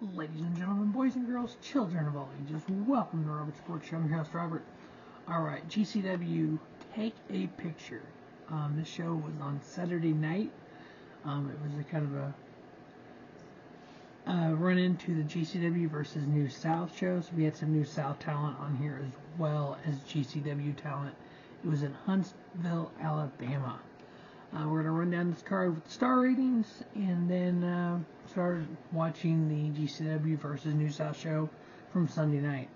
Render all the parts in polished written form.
Ladies and gentlemen, boys and girls, children of all ages, welcome to Robert Sports Show. I'm your host, Robert. Alright, GCW, Take a Picture. This show was on Saturday night. It was a kind of a run into the GCW versus New South show. So we had some New South talent on here as well as GCW talent. It was in Huntsville, Alabama. We're going to run down this card with the star ratings and then start watching the GCW versus New South show from Sunday night.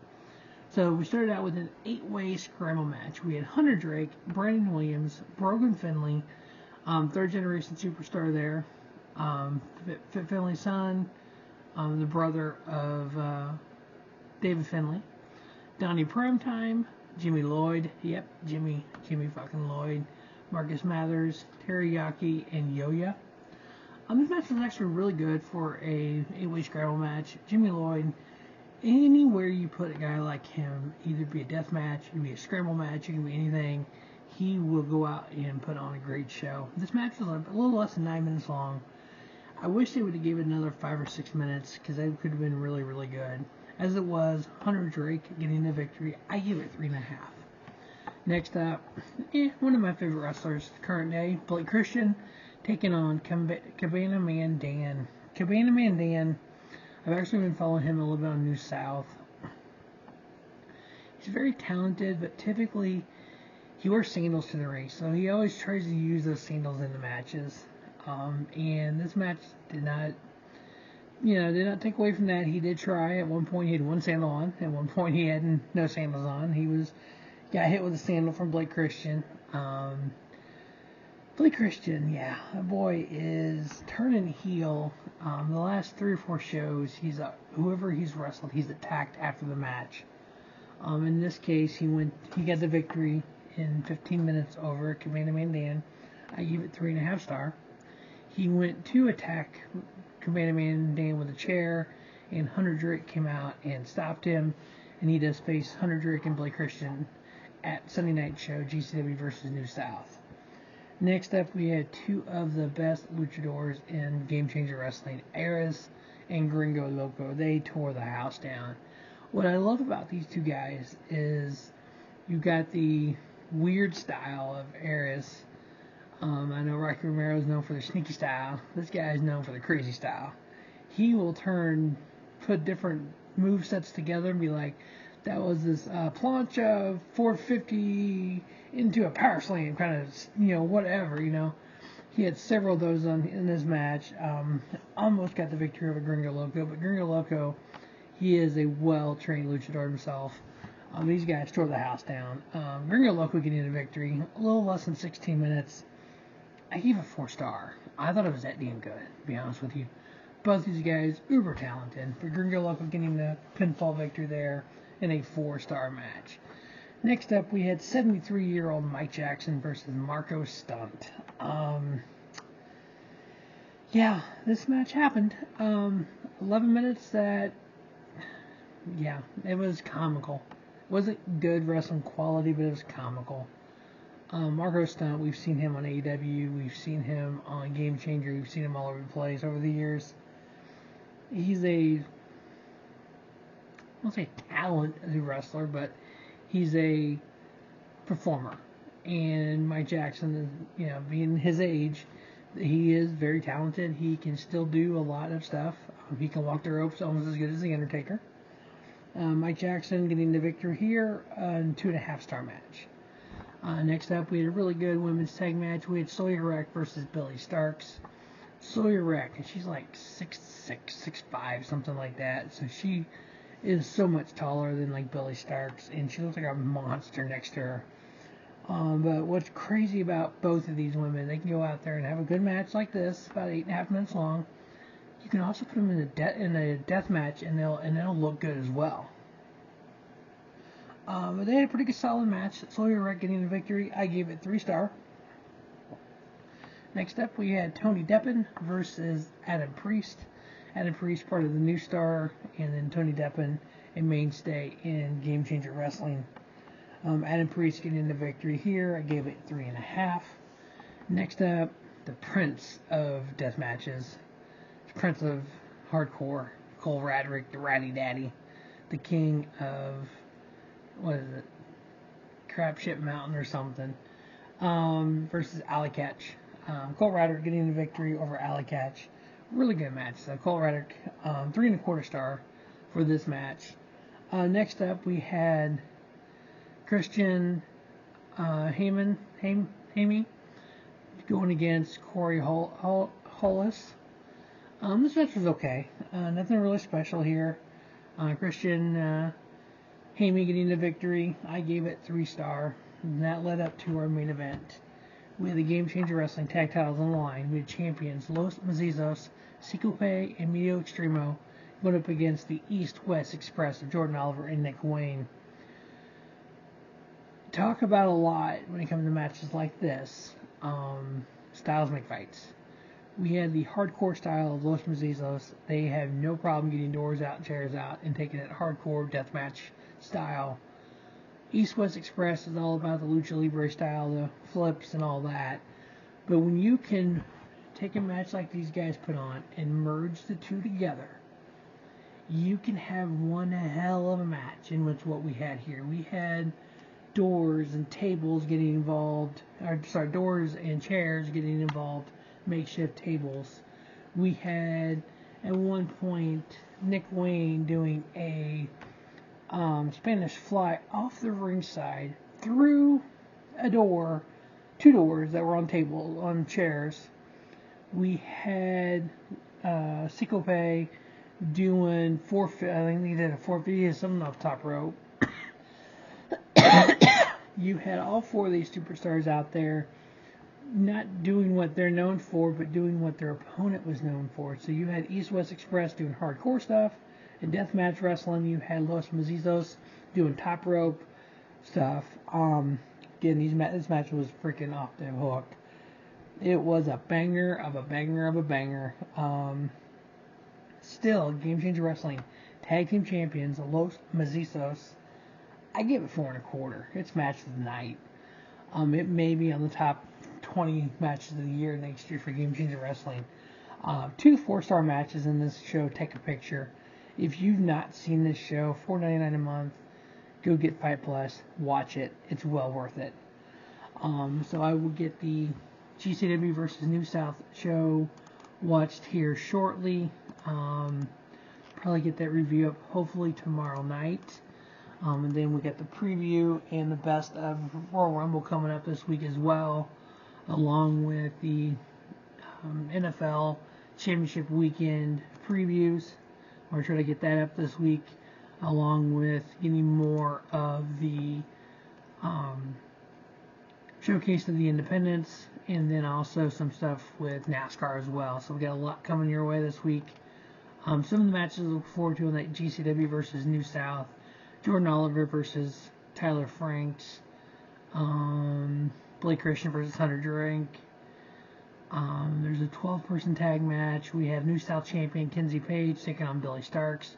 So we started out with an 8-way Scramble match. We had Hunter Drake, Brandon Williams, Brogan Finlay, third generation superstar there, Finlay's son, the brother of David Finlay, Donnie Primetime, Jimmy Lloyd, Jimmy fucking Lloyd, Marcus Mathers, Yaki, and Yoya. This match was actually really good for a 8-way Scramble match. Jimmy Lloyd, anywhere you put a guy like him, either be a death match, it can be a Scramble match, it can be anything, he will go out and put on a great show. This match was a little less than 9 minutes long. I wish they would have given it another 5 or 6 minutes because that could have been really, really good. As it was, Hunter Drake getting the victory. I give it 3.5. Next up, one of my favorite wrestlers current day, Chrisjen, taking on Cabana Man Dan. Cabana Man Dan, I've actually been following him a little bit on New South. He's very talented, but typically he wears sandals to the ring, so he always tries to use those sandals in the matches. And this match did not take away from that. He did try. At one point he had one sandal on. At one point he had no sandals on. He got hit with a sandal from Chrisjen. Chrisjen, that boy is turning heel. The last 3 or 4 shows, whoever he's wrestled, he's attacked after the match. In this case, he got the victory in 15 minutes over Cabana Man Dan. I give it 3.5 stars. He went to attack Cabana Man Dan with a chair, and Hunter Drake came out and stopped him, and he does face Hunter Drake and Chrisjen at Sunday night show, GCW versus New South. Next up, we had 2 of the best luchadors in Game Changer Wrestling, Arez and Gringo Loco. They tore the house down. What I love about these 2 guys is you got the weird style of Arez. I know Rocky Romero is known for the sneaky style. This guy is known for the crazy style. He will put different move sets together and be like, that was this plancha 450 into a power slam, kind of, whatever, He had several of those in this match. Almost got the victory over Gringo Loco, but Gringo Loco, he is a well-trained luchador himself. These guys tore the house down. Gringo Loco getting the victory, a little less than 16 minutes. I gave it 4 stars. I thought it was that damn good, to be honest with you. Both these guys, uber talented. But Gringo Loco getting the pinfall victory there in a 4-star match. Next up, we had 73-year-old Mike Jackson versus Marko Stunt. This match happened. 11 minutes that, it was comical. It wasn't good wrestling quality, but it was comical. Marko Stunt, we've seen him on AEW, we've seen him on Game Changer, we've seen him all over the place over the years. He's I won't say talent as a wrestler, but he's a performer. And Mike Jackson is, being his age, he is very talented. He can still do a lot of stuff. He can walk the ropes almost as good as The Undertaker. Mike Jackson getting the victory here in 2.5-star match. Next up, we had a really good women's tag match. We had Sawyer versus Billie Starkz. Sawyer, and she's like 6'6", 6'5", something like that. So she is so much taller than like Billie Starkz, and she looks like a monster next to her. But what's crazy about both of these women, they can go out there and have a good match like this, about 8.5 minutes long. You can also put them in a death match, and they'll look good as well. But they had a pretty good solid match. Sawyer getting the victory. I gave it 3 stars. Next up, we had Tony Deppen versus Adam Priest. Adam Priest, part of the New Star, and then Tony Deppen, a mainstay in Game Changer Wrestling. Adam Priest getting the victory here. I gave it 3.5. Next up, the Prince of Death Matches. Prince of Hardcore, Cole Radrick, the Ratty Daddy, the king of, what is it, Crapshit Mountain or something, versus Allie Katch. Cole Radrick getting the victory over Allie Katch. Really good match. So Cole Radrick, 3 1/4 star for this match. Next up, we had Chrisjen, Hayme going against Corey Hollis. This match was okay. Nothing really special here. Chrisjen, Hayme getting the victory. I gave it 3-star. And that led up to our main event. We had the Game Changer Wrestling tag titles on the line. We had champions Los Mazisos, Ciclope, and Miedo Extremo going up against the East-West Express of Jordan Oliver and Nick Wayne. Talk about a lot when it comes to matches like this. Styles make fights. We had the hardcore style of Los Mazisos. They have no problem getting doors out and chairs out and taking it hardcore deathmatch style. East-West Express is all about the Lucha Libre style, the flips and all that. But when you can take a match like these guys put on and merge the two together, you can have one hell of a match. And that's what we had here. We had doors and tables getting involved, doors and chairs getting involved, makeshift tables. We had, at one point, Nick Wayne doing a Spanish fly off the ringside through a door, 2 doors that were on chairs. We had Ciclope doing 450, I think he did a 450, something off the top rope. You had all 4 of these superstars out there not doing what they're known for, but doing what their opponent was known for. So you had East-West Express doing hardcore stuff and deathmatch wrestling. You had Los Mazisos doing top rope stuff. Again, this match was freaking off the hook. It was a banger of a banger of a banger. Still, Game Changer Wrestling Tag Team Champions, Los Mazisos. I give it 4 1/4. It's match of the night. It may be on the top 20 matches of the year next year for Game Changer Wrestling. 2 4-star matches in this show. Take a picture. If you've not seen this show, $4.99 a month, go get Fight Plus. Watch it. It's well worth it. So I will get the GCW versus New South show watched here shortly. Probably get that review up hopefully tomorrow night. And then we got the preview and the best of Royal Rumble coming up this week as well, along with the NFL Championship Weekend previews. We're trying to get that up this week, along with getting more of the showcase of the independents, and then also some stuff with NASCAR as well. So we got a lot coming your way this week. Some of the matches to look forward to in that GCW versus New South. Jordan Oliver versus Tyler Franks. Blake Christian versus Hunter Drink. There's a 12-person tag match. We have New South champion Kenzie Page taking on Billie Starkz.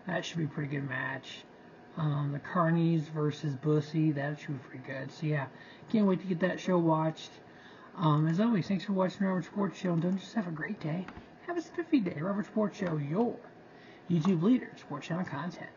That should be a pretty good match. The Carnies versus Bussy. That should be pretty good. So yeah, can't wait to get that show watched. As always, thanks for watching the Robert Sports Show. And don't just have a great day. Have a spiffy day. Robert Sports Show, your YouTube leader in sports channel content.